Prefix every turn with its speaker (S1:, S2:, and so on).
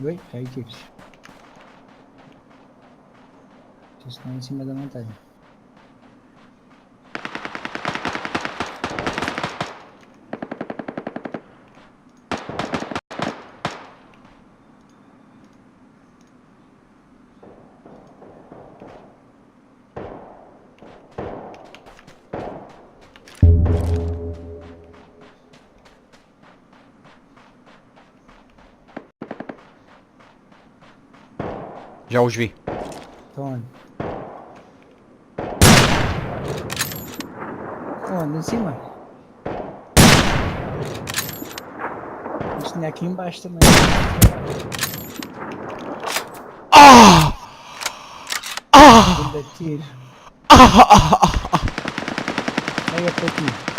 S1: Oi, caiu aqui. Vocês estão em cima da montanha.
S2: Já os vi.
S1: Estão onde? Onde? Em cima? Eles tinham aqui embaixo também.
S2: Ah! Ah!
S1: Ainda tiro.
S2: Ah! Ah! Ah!
S1: Pega para ti.